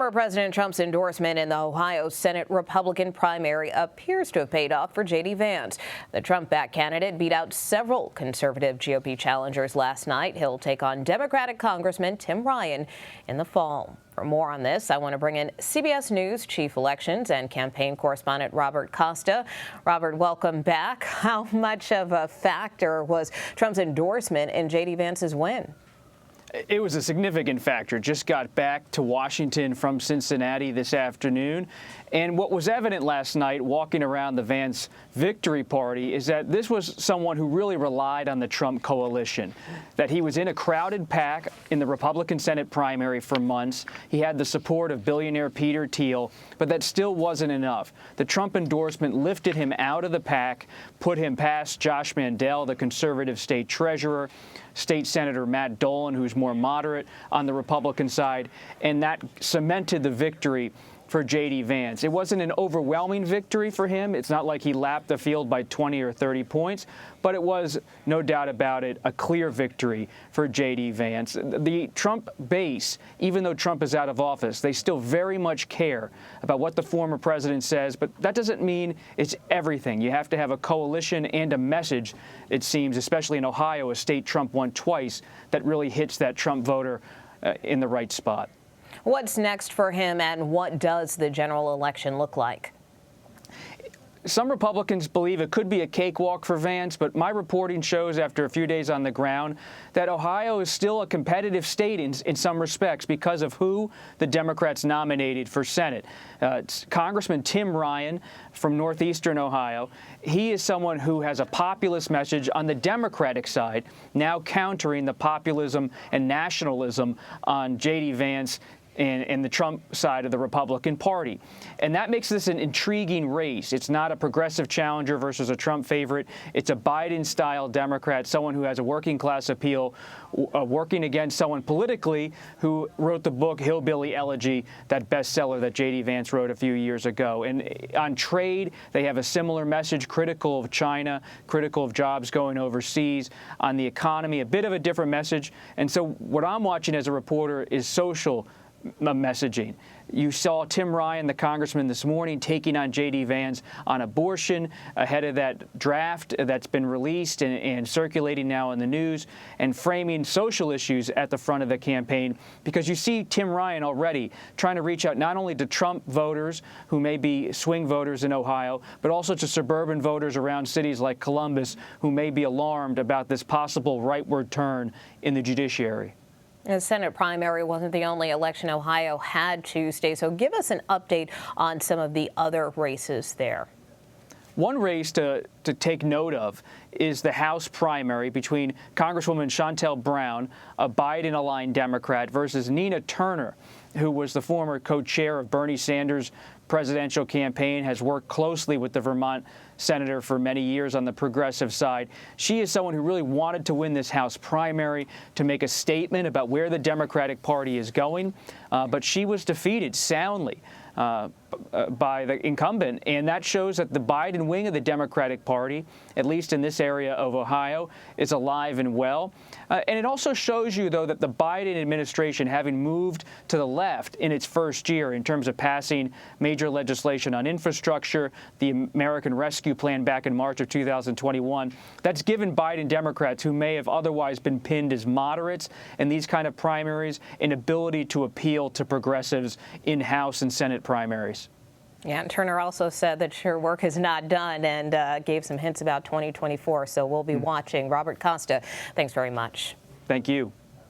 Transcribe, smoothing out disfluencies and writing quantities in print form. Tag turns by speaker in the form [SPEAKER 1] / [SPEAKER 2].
[SPEAKER 1] Former President Trump's endorsement in the Ohio Senate Republican primary appears to have paid off for J.D. Vance. The Trump-backed candidate beat out several conservative GOP challengers last night. He'll take on Democratic Congressman Tim Ryan in the fall. For more on this, I want to bring in CBS News chief elections and campaign correspondent Robert Costa. Robert, welcome back. How much of a factor was Trump's endorsement in J.D. Vance's win?
[SPEAKER 2] It was a significant factor. Just got back to Washington from Cincinnati this afternoon. And what was evident last night walking around the Vance victory party is that this was someone who really relied on the Trump coalition, that he was in a crowded pack in the Republican Senate primary for months. He had the support of billionaire Peter Thiel, but that still wasn't enough. The Trump endorsement lifted him out of the pack, put him past Josh Mandel, the conservative state treasurer, State Senator Matt Dolan, who's more moderate on the Republican side, and that cemented the victory for J.D. Vance. It wasn't an overwhelming victory for him. It's not like he lapped the field by 20 or 30 points, but it was, no doubt about it, a clear victory for J.D. Vance. The Trump base, even though Trump is out of office, they still very much care about what the former president says, but that doesn't mean it's everything. You have to have a coalition and a message, it seems, especially in Ohio, a state Trump won twice, that really hits that Trump voter in the right spot.
[SPEAKER 1] What's next for him, and what does the general election look like?
[SPEAKER 2] Some Republicans believe it could be a cakewalk for Vance, but my reporting shows after a few days on the ground that Ohio is still a competitive state in some respects because of who the Democrats nominated for Senate. Congressman Tim Ryan from northeastern Ohio, he is someone who has a populist message on the Democratic side, now countering the populism and nationalism on J.D. Vance and the Trump side of the Republican Party. And that makes this an intriguing race. It's not a progressive challenger versus a Trump favorite. It's a Biden-style Democrat, someone who has a working-class appeal, working against someone politically who wrote the book Hillbilly Elegy, that bestseller that J.D. Vance wrote a few years ago. And on trade, they have a similar message, critical of China, critical of jobs going overseas. On the economy, a bit of a different message. And so what I'm watching as a reporter is social messaging. You saw Tim Ryan, the congressman, this morning taking on J.D. Vance on abortion ahead of that draft that's been released and circulating now in the news, and framing social issues at the front of the campaign, because you see Tim Ryan already trying to reach out not only to Trump voters who may be swing voters in Ohio, but also to suburban voters around cities like Columbus who may be alarmed about this possible rightward turn in the judiciary.
[SPEAKER 1] The Senate primary wasn't the only election Ohio had Tuesday, so give us an update on some of the other races there.
[SPEAKER 2] One race to take note of is the House primary between Congresswoman Shontel Brown, a Biden-aligned Democrat, versus Nina Turner, who was the former co-chair of Bernie Sanders' presidential campaign, has worked closely with the Vermont senator for many years on the progressive side. She is someone who really wanted to win this House primary to make a statement about where the Democratic Party is going, but she was defeated soundly by the incumbent, and that shows that the Biden wing of the Democratic Party, at least in this area of Ohio, is alive and well. And it also shows you, though, that the Biden administration, having moved to the left in its first year in terms of passing major legislation on infrastructure, the American Rescue Plan back in March of 2021, that's given Biden Democrats, who may have otherwise been pinned as moderates in these kind of primaries, an ability to appeal to progressives in House and Senate primaries.
[SPEAKER 1] Yeah, and Turner also said that her work is not done and gave some hints about 2024, so we'll be watching. Robert Costa, thanks very much.
[SPEAKER 2] Thank you.